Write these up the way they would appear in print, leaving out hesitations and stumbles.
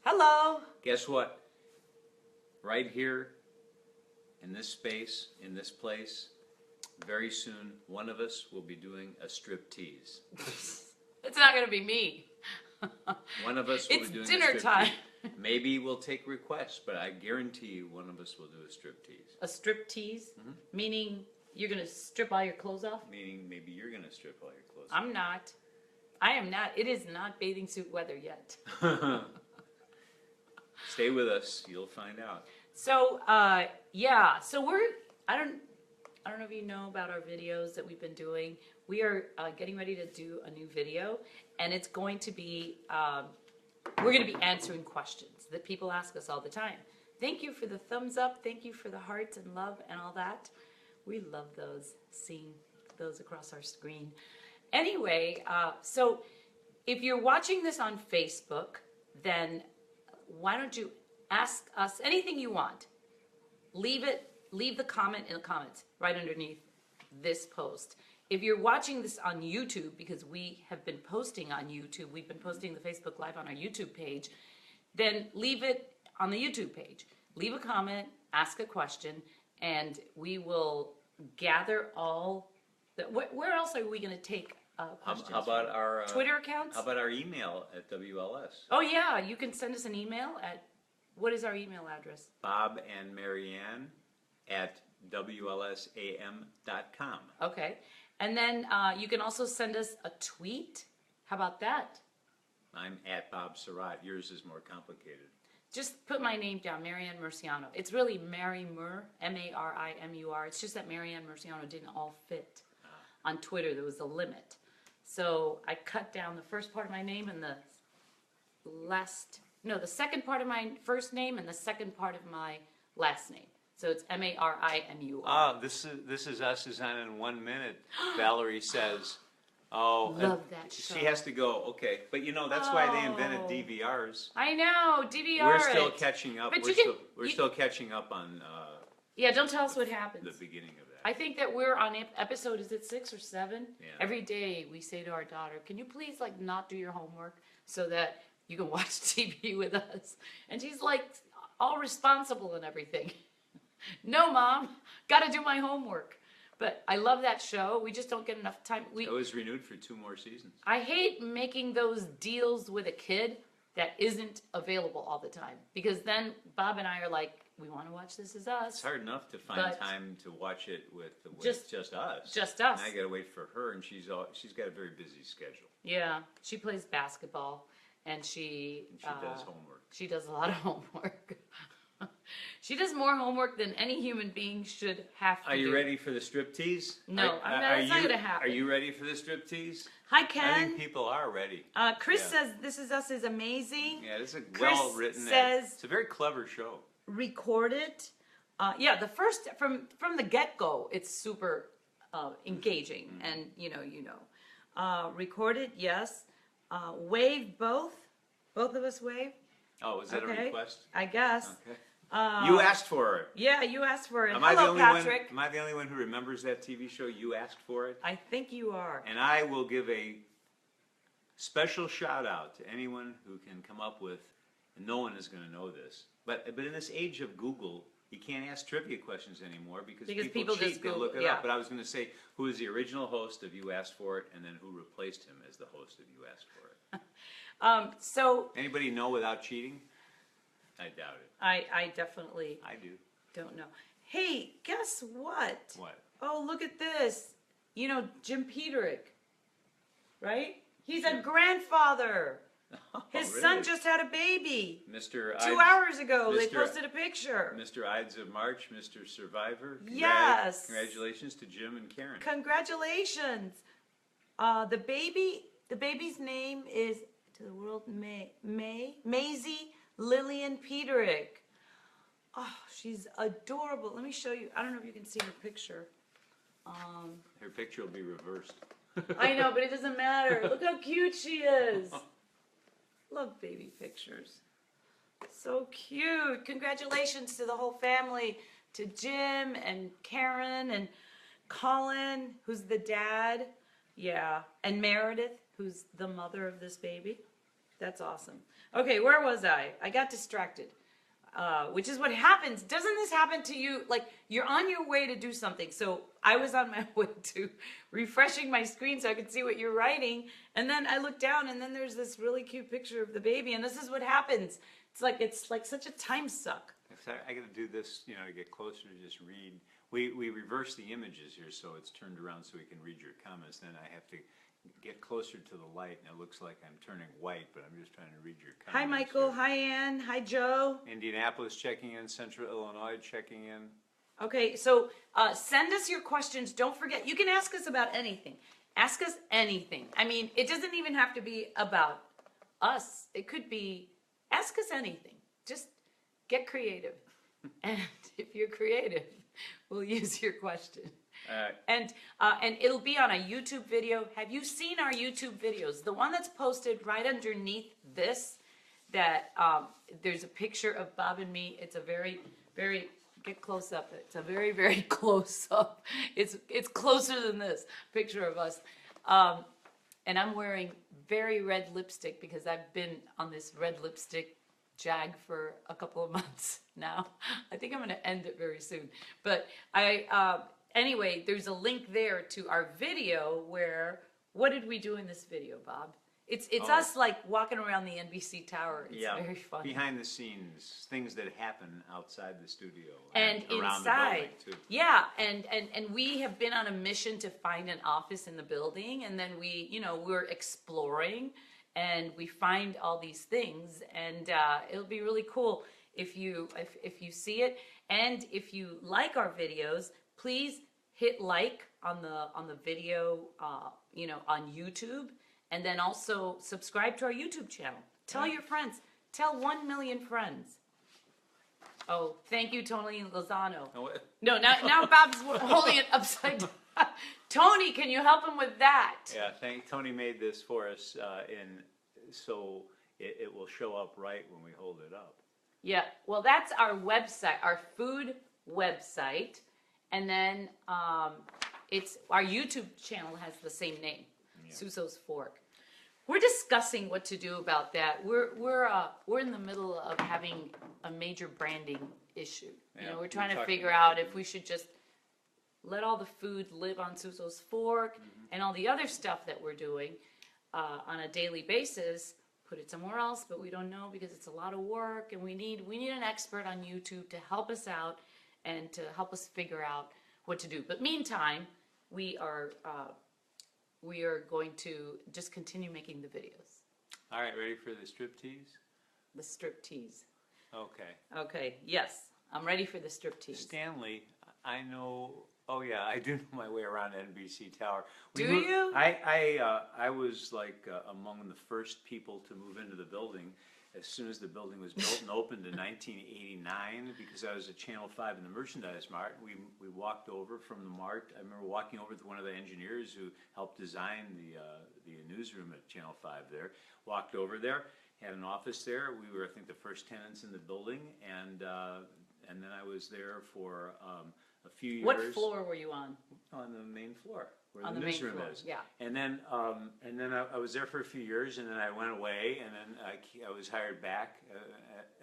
Hello. Guess what? Right here, in this space, in this place, very soon, one of us will be doing a strip tease. It's not going to be me. One of us will It's be doing dinner a strip time. tease. Maybe we'll take requests, but I guarantee you one of us will do a strip tease. A strip tease? Meaning you're going to strip all your clothes off? Meaning maybe you're going to strip all your clothes I'm not. I am not. It is not bathing suit weather yet. off. Stay with us. You'll find out. So, yeah. So I don't know if you know about our videos that we've been doing. We are getting ready to do a new video, and it's going to be, we're going to be answering questions that people ask us all the time. Thank you for the thumbs up. Thank you for the hearts and love and all that. We love those, seeing those across our screen. Anyway, so if you're watching this on Facebook, then why don't you ask us anything you want? Leave the comment in the comments right underneath this post. If you're watching this on YouTube, because we have been posting on YouTube, we've been posting the Facebook Live on our YouTube page, then leave it on the YouTube page. Leave a comment, ask a question, and we will gather all the, where else are we going to take questions? How about our Twitter accounts? How about our email at WLS? Oh yeah, you can send us an email at, what is our email address? Bob and Marianne at WLSAM.com. Okay. And then you can also send us a tweet. How about that? I'm at Bob Surratt. Yours is more complicated. Just put my name down, Marianne Murciano. It's really Mary Mur, M-A-R-I-M-U-R. It's just that Marianne Murciano didn't all fit. On Twitter, there was a limit. So I cut down the first part of my name and the second part of my first name and the second part of my last name. So it's M-A-R-I-M-U-R. Ah, this is us is on in 1 minute. Valerie says, "Oh, love that show." She has to go. Okay, but you know that's why they invented DVRs. I know, DVR. We're still catching up. But we're still catching up on. Yeah, don't tell us what happens. The beginning of that. I think that we're on episode, is it 6 or 7? Yeah. Every day we say to our daughter, "Can you please like not do your homework so that you can watch TV with us?" And she's like all responsible and everything. No, Mom, got to do my homework. But I love that show. We just don't get enough time. It was renewed for 2 more seasons. I hate making those deals with a kid that isn't available all the time, because then Bob and I are like, we want to watch This Is Us. It's hard enough to find time to watch it with just us. Just us. And I got to wait for her, and she's got a very busy schedule. Yeah, she plays basketball, and she does homework. She does a lot of homework. She does more homework than any human being should have to do. Are you ready for the strip tease? No, it's not going to happen. Are you ready for the strip tease? Hi, Ken. I think people are ready. Chris says This Is Us is amazing. Yeah, this is a Chris well-written. Says it's a very clever show. Record it. Yeah, the first from the get-go, it's super engaging, and you know. Record it, yes. Wave both of us wave. Oh, is that a request? I guess. Okay. You asked for it. Yeah, you asked for it. Hello, Patrick. Am I the only one who remembers that TV show? You asked for it? I think you are. And I will give a special shout out to anyone who can come up with, and no one is going to know this, but in this age of Google, you can't ask trivia questions anymore because people cheat. Just Google, they look it up. But I was going to say, who is the original host of You Asked For It, and then who replaced him as the host of You Asked For It? So anybody know without cheating? I doubt it. I definitely don't know. Hey, guess what? What? Oh, look at this. You know, Jim Peterick, right? He's a grandfather. Oh, His really? son just had a baby. Mr. 2 hours ago, they posted a picture. Mr. Ides of March, Mr. Survivor. Yes. Congratulations to Jim and Karen. Congratulations. The baby's name is, to the world, Maisie Lillian Peterick. Oh, she's adorable. Let me show you. I don't know if you can see her picture. Her picture will be reversed. I know, but it doesn't matter. Look how cute she is. Love baby pictures. So cute. Congratulations to the whole family, to Jim and Karen and Colin, who's the dad. Yeah. And Meredith, who's the mother of this baby. That's awesome. Okay, where was I? I got distracted. Which is what happens. Doesn't this happen to you? Like, you're on your way to do something. So I was on my way to refreshing my screen so I could see what you're writing. And then I look down and then there's this really cute picture of the baby. And this is what happens. It's like such a time suck. I got to do this, you know, to get closer to just read. We reverse the images here so it's turned around so we can read your comments. Then I have to get closer to the light, and it looks like I'm turning white, but I'm just trying to read your comments. Hi, Michael. Here. Hi, Ann. Hi, Joe. Indianapolis checking in. Central Illinois checking in. Okay, so send us your questions. Don't forget, you can ask us about anything. Ask us anything. I mean, it doesn't even have to be about us. It could be, ask us anything. Just get creative. And if you're creative, we'll use your question. And it'll be on a YouTube video. Have you seen our YouTube videos? The one that's posted right underneath this, that there's a picture of Bob and me. It's a very, very, get close up. It's a very, very close up. It's closer than this picture of us. And I'm wearing very red lipstick because I've been on this red lipstick jag for a couple of months now. I think I'm going to end it very soon. But anyway, there's a link there to our video where, what did we do in this video, Bob? It's us like walking around the NBC tower. It's very fun. Behind the scenes, things that happen outside the studio and around inside. the building too. Yeah, and we have been on a mission to find an office in the building, and then we're exploring and we find all these things, and it'll be really cool if you see it. And if you like our videos, please hit like on the video, on YouTube, and then also subscribe to our YouTube channel. Tell your friends. Tell 1 million friends. Oh, thank you, Tony Lozano. No, now Bob's holding it upside down. Tony, can you help him with that? Yeah, Tony made this for us, so it will show up right when we hold it up. Yeah, well, that's our website, our food website, and then it's our YouTube channel has the same name, Suso's Fork. We're discussing what to do about that. We're in the middle of having a major branding issue. We're trying to figure out if we should just let all the food live on Suso's Fork and all the other stuff that we're doing on a daily basis, put it somewhere else, but we don't know because it's a lot of work, and we need an expert on YouTube to help us out and to help us figure out what to do. But meantime, we are going to just continue making the videos. All right, ready for the strip tease? The strip tease. Okay. Okay, yes, I'm ready for the strip tease. Stanley, I know. Oh yeah, I do know my way around NBC Tower. You? I was like among the first people to move into the building as soon as the building was built and opened in 1989, because I was at Channel 5 in the Merchandise Mart. We walked over from the Mart. I remember walking over to one of the engineers who helped design the newsroom at Channel 5 there. Walked over there, had an office there. We were, I think, the first tenants in the building, and then I was there for a few years. What floor were you on? On the main floor, where on the newsroom is. Yeah. And then I was there for a few years, and then I went away, and then I was hired back,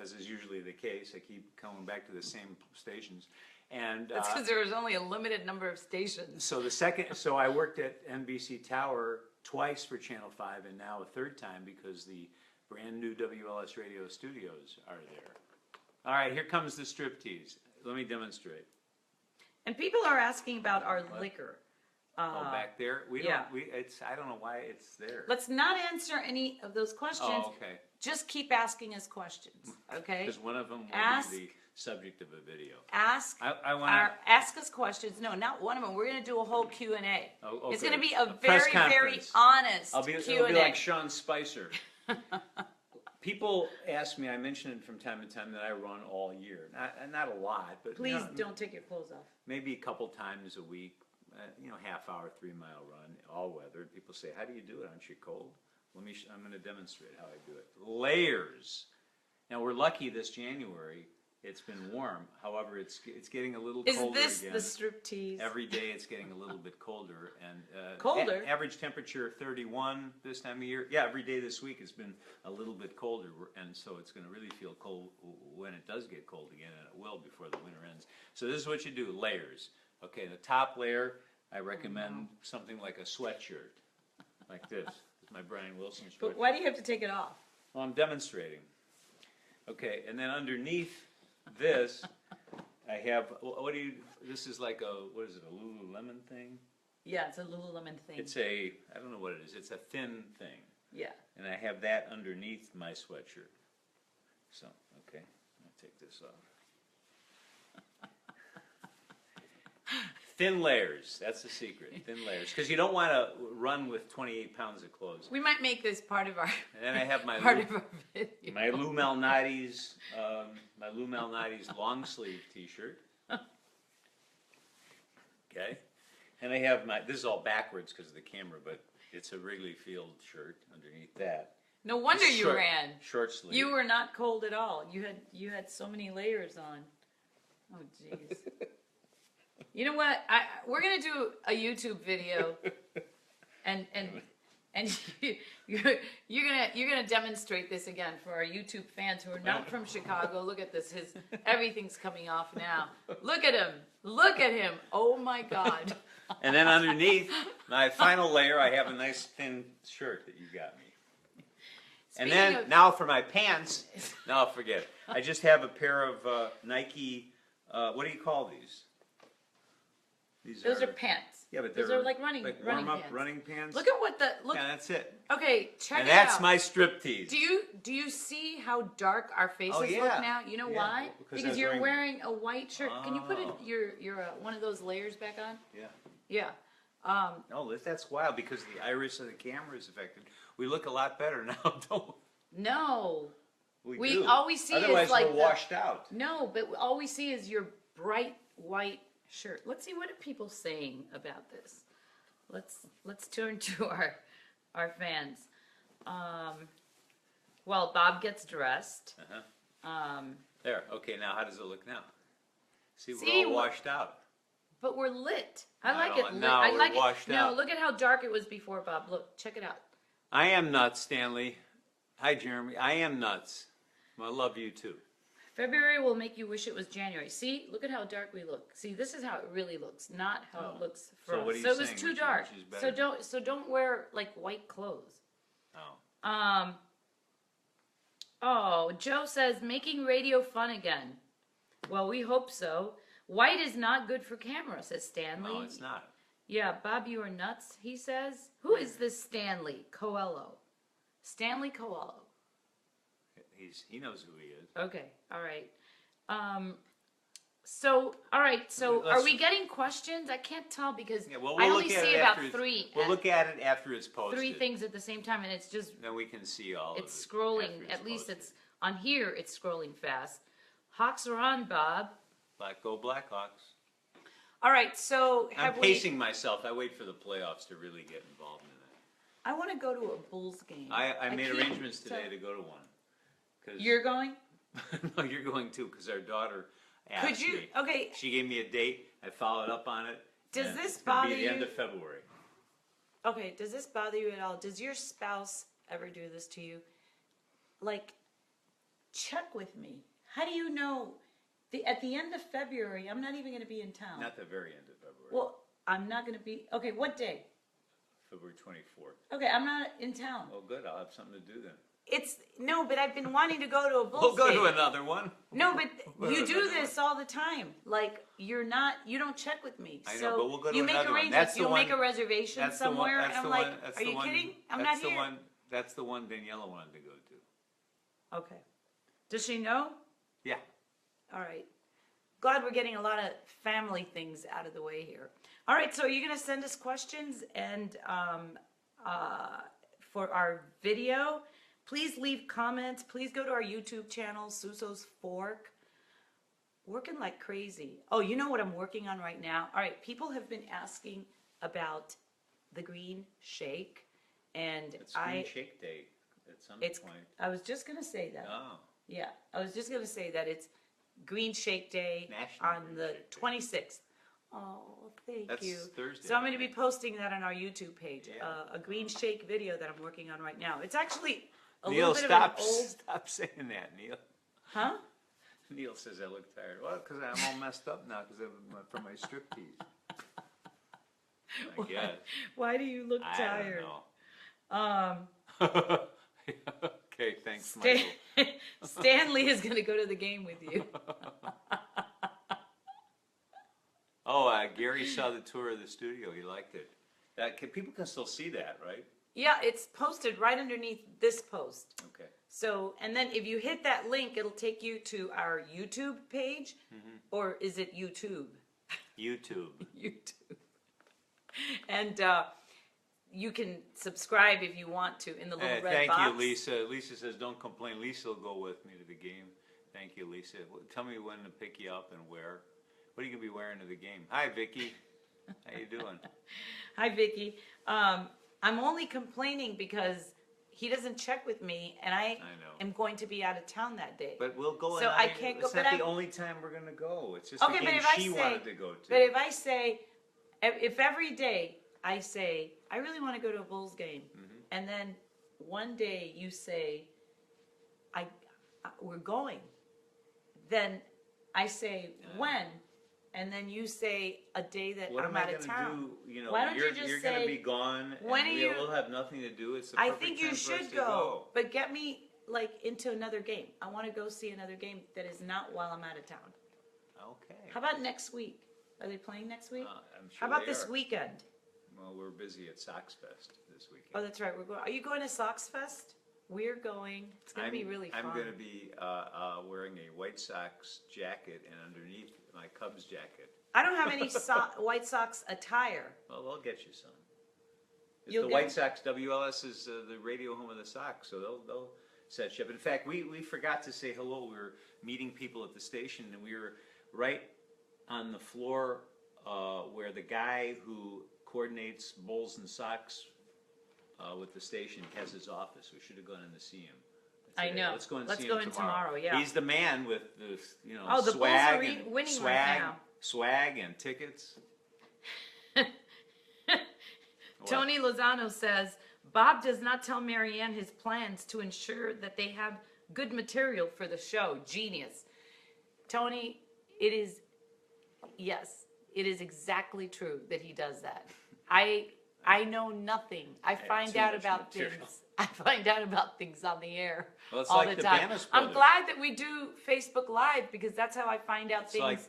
as is usually the case. I keep coming back to the same stations, and that's because there was only a limited number of stations. So I worked at NBC Tower twice for Channel 5, and now a third time because the brand new WLS radio studios are there. All right, here comes the strip tease. Let me demonstrate. And people are asking about our liquor. Back there? I don't know why it's there. Let's not answer any of those questions. Oh, okay. Just keep asking us questions, okay? Because one of them will be the subject of a video. Ask us questions. No, not one of them. We're going to do a whole Q&A. Oh, okay. It's going to be a very, very honest Q&A. It'll be like Sean Spicer. People ask me, I mention it from time to time, that I run all year. Not a lot, but please don't take your clothes off. Maybe a couple times a week, half hour, 3 mile run, all weather. People say, how do you do it? Aren't you cold? I'm going to demonstrate how I do it. Layers. Now we're lucky this January It's been warm. However, it's getting a little Is colder this again. the strip tease? Every day it's getting a little bit colder, and Colder? average temperature 31 this time of year. Yeah, every day this week has been a little bit colder, and so it's going to really feel cold when it does get cold again, and it will before the winter ends. So this is what you do: layers. Okay, the top layer, I recommend something like a sweatshirt, like this. It's my Brian Wilson sweatshirt. But why do you have to take it off? Well, I'm demonstrating. Okay, and then underneath this, I have, what do you, this is like a, what is it, a Lululemon thing? Yeah, it's a Lululemon thing. It's a, I don't know what it is, it's a thin thing. Yeah. And I have that underneath my sweatshirt. So, okay, I'll take this off. Thin layers, that's the secret, thin layers. Because you don't want to run with 28 pounds of clothes. We might make this part of our And then I have my part of our video. My Lou Malnati's long sleeve T-shirt. Okay, and I have my. This is all backwards because of the camera, but it's a Wrigley Field shirt underneath that. No wonder It's you short, ran. Short sleeve. You were not cold at all. You had so many layers on. Oh jeez. You know what? We're gonna do a YouTube video, and you're gonna demonstrate this again for our YouTube fans who are not from Chicago. Look at this. Everything's coming off now. Look at him. Look at him. Oh my God. And then underneath my final layer, I have a nice thin shirt that you got me. And then now for my pants. No, forget it. I just have a pair of Nike. What do you call these? Those are pants. Yeah, but those they're are like running warm-up pants. running pants. Look at what the look. Yeah, that's it. Okay, check And it out. that's my strip tease. Do you see how dark our faces yeah. look now? You know Yeah, why? because I Because was you're wearing a white shirt. Can you put Oh. your one of those layers back on? Yeah. Yeah. No, that's wild because the iris of the camera is affected. We look a lot better now, don't No. we? We do. all we see Otherwise is like we're washed out. No, but all we see is your bright white shirt. Let's see what are people saying about this. Let's turn to our fans. Well, Bob gets dressed. There. Okay, now how does it look now? See, we're See, all washed out. But we're lit. I No, like it lit. no, I we're like washed it. out. No, look at how dark it was before, Bob. Look, check it out. I am nuts, Stanley. Hi, Jeremy. I am nuts. I love you too. February will make you wish it was January. See, look at how dark we look. See, this is how it really looks, not how it looks for So us. what are you So it was saying? too Which dark. is better? So don't wear like white clothes. Oh. Oh, Joe says making radio fun again. Well, we hope so. White is not good for camera, says Stanley. No, it's not. Yeah, Bob, you are nuts, he says. Who is this Stanley Coelho? Stanley Coelho. He knows who he is. Okay, all right. So, all right, so are we getting questions? I can't tell because We'll I only look at see it about after three. We'll look at it after it's posted. Three things at the same time, and it's just Then we can see all of it. it's scrolling. after it's At least posted. it's on here. It's scrolling fast. Hawks are on, Bob. Go Blackhawks. All right, so I'm pacing myself. I wait for the playoffs to really get involved in it. I want to go to a Bulls game. I made can't arrangements today tell- to go to one. You're going? No, you're going too, because our daughter asked Could you? me. Okay. She gave me a date. I followed up on it. Does and this it's gonna bother be the end you? of February. Okay. Does this bother you at all? Does your spouse ever do this to you? Like, check with me. How do you know? At the end of February, I'm not even going to be in town. Not the very end of February. Well, I'm not going to be. Okay, what day? February 24th. Okay, I'm not in town. Oh, good. I'll have something to do then. No, but I've been wanting to go to a Bulls We'll go game. to another one. No, but We'll you go to do another this all the time. Like you don't check with me. I know, So but we'll go to you make another one. arrangements. That's the You'll make one- a reservation That's the one. somewhere, That's and the I'm like, one. That's are the you one. kidding? I'm That's not the here. one. That's the one Daniela wanted to go to. Okay. Does she know? Yeah. All right. Glad we're getting a lot of family things out of the way here. All right, so you're going to send us questions and for our video. Please leave comments. Please go to our YouTube channel, Suso's Fork. Working like crazy. Oh, you know what I'm working on right now? All right, people have been asking about the green shake. And It's Green Shake Day at some point. I was just going to say that. Oh. Yeah, I was just going to say that it's Green Shake Day National on Green the Shake Day. 26th. Oh, thank That's you. Thursday. So I'm going to be posting that on our YouTube page, Yeah. a Green Shake video that I'm working on right now. It's actually a Neil, little bit of an old, stop saying that, Neil. huh? Neil says I look tired. Well, because I'm all messed up now from my strip tease. I guess. Why do you look tired? I don't know. Okay, thanks, Michael. Stanley is going to go to the game with you. Oh, Gary saw the tour of the studio. He liked it. People can still see that, right? Yeah, it's posted right underneath this post. Okay. So, and then if you hit that link, it'll take you to our YouTube page, or is it YouTube? YouTube. YouTube. And you can subscribe if you want to in the little red Thank box. you, Lisa. Lisa says, don't complain. Lisa will go with me to the game. Thank you, Lisa. Tell me when to pick you up and where. What are you going to be wearing to the game? Hi, Vicky. How you doing? Hi, Vicky. I'm only complaining because he doesn't check with me, and I am going to be out of town that day. But we'll go. So I can't go. It's not the only time we're going to go. It's just okay, the game she wanted to go to. But if I say, if every day I say, I really want to go to a Bulls game, and then one day you say, we're going, then I say when, and then you say a day that what I'm out of town. Do? You know, why don't you just you're say, going to be gone, when and we'll have nothing to do. It's the I perfect think you time for us should to go, but get me like into another game. I want to go see another game that is not while I'm out of town. Okay. How about next week? Are they playing next week? I'm sure How about they this are. weekend? Well, we're busy at Sox Fest this weekend. Oh, that's right. We're going. Are you going to Sox Fest? We're going. It's going to be really fun. I'm going to be wearing a White Sox jacket and underneath my Cubs jacket. I don't have any White Sox attire. Well, they'll get you some. It's You'll the get White Sox. WLS is the radio home of the Sox, so they'll set you up. In fact, we forgot to say hello. We were meeting people at the station, and we were right on the floor where the guy who coordinates Bulls and Sox with the station has his office. We should have gone in to see him. I know. Let's go and Let's see go him in tomorrow. Yeah. He's the man with the the swag Bulls are and winning swag, right now. swag and tickets. Tony Lozano says, Bob does not tell Marianne his plans to ensure that they have good material for the show. Genius. Tony, it is exactly true that he does that. I know nothing. I find out about things. I find out about things on the air all the time. I'm glad that we do Facebook Live because that's how I find out things.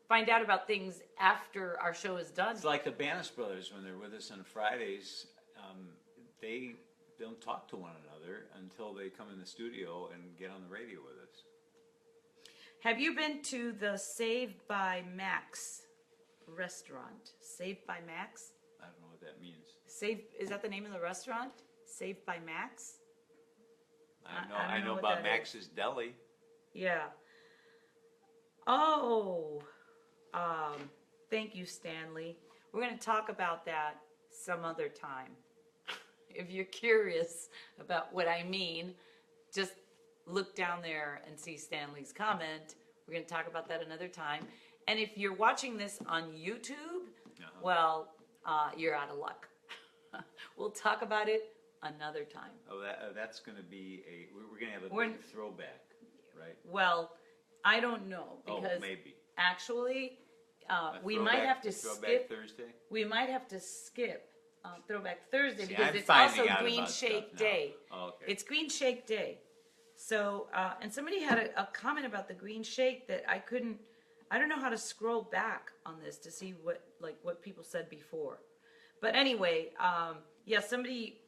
Find out about things after our show is done. It's like the Banas brothers when they're with us on Fridays. They don't talk to one another until they come in the studio and get on the radio with us. Have you been to the Saved by Max restaurant? Saved by Max? I don't know what that means. Is that the name of the restaurant? Saved by Max? I know about Max's Deli. Yeah. Oh, thank you, Stanley. We're going to talk about that some other time. If you're curious about what I mean, just look down there and see Stanley's comment. We're going to talk about that another time. And if you're watching this on YouTube, well, you're out of luck. We'll talk about it another time. Oh, that's going to be we're going to have a big throwback, right? Well, I don't know because maybe. Actually, we might have to skip. Throwback Thursday? We might have to skip Throwback Thursday because I'm it's also finding out Green about Shake stuff Day. now. Oh, okay. It's Green Shake Day. So, and somebody had a comment about the Green Shake that I don't know how to scroll back on this to see what people said before. But anyway, somebody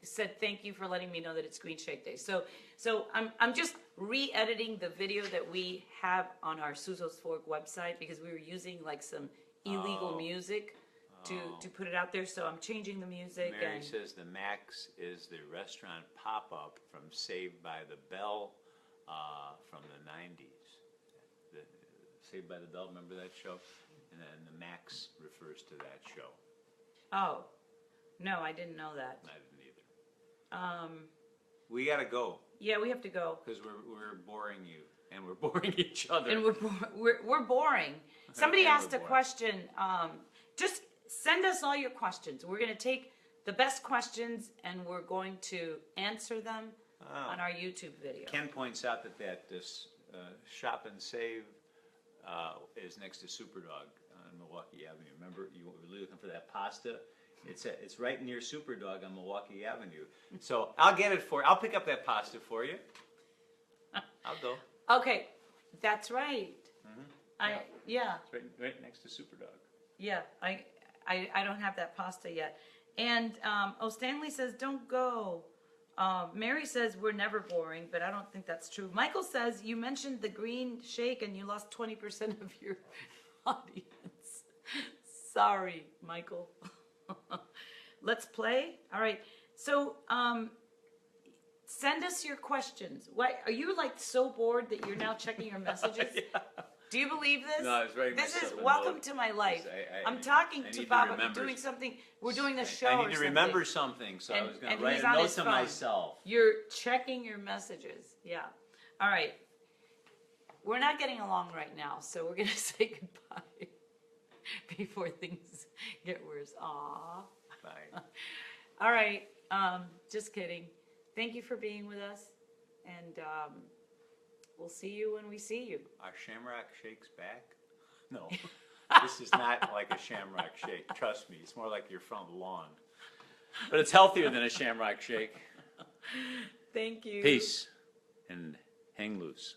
said thank you for letting me know that it's Green Shake Day. So I'm just re-editing the video that we have on our Suzo's Fork website because we were using like some illegal music to put it out there. So I'm changing the music. Mary says the Max is the restaurant pop-up from Saved by the Bell from the 90s. Saved by the Bell, remember that show? And then the Max refers to that show. Oh, no, I didn't know that. I didn't either. We got to go. Yeah, we have to go. Because we're boring you, and we're boring each other. And we're boring. Somebody And we're asked a boring. question. Just send us all your questions. We're going to take the best questions and we're going to answer them on our YouTube video. Ken points out that this Shop and Save is next to Superdog on Milwaukee Avenue. Remember, you were looking for that pasta? It's right near Superdog on Milwaukee Avenue. So I'll get it I'll pick up that pasta for you. I'll go. Okay, that's right. Mm-hmm. Yeah. It's right next to Superdog. Yeah, I don't have that pasta yet. And Stanley says, don't go. Mary says, we're never boring, but I don't think that's true. Michael says, you mentioned the green shake and you lost 20% of your audience. Sorry, Michael. Let's play. All right. So send us your questions. What, are you like so bored that you're now checking your messages? Yeah. Do you believe this? No, I was writing This is myself a welcome note. to my life. I'm I talking need to to Bob. remember. Doing something. We're doing a show. I or need to something. remember something, so I was going And to write he's a on note his to phone. myself. You're checking your messages. Yeah. All right. We're not getting along right now, so we're going to say goodbye before things get worse. Aw. Bye. All right. Just kidding. Thank you for being with us, and we'll see you when we see you. Are Shamrock Shakes back? No. This is not like a Shamrock Shake. Trust me. It's more like your front lawn. But it's healthier than a Shamrock Shake. Thank you. Peace and hang loose.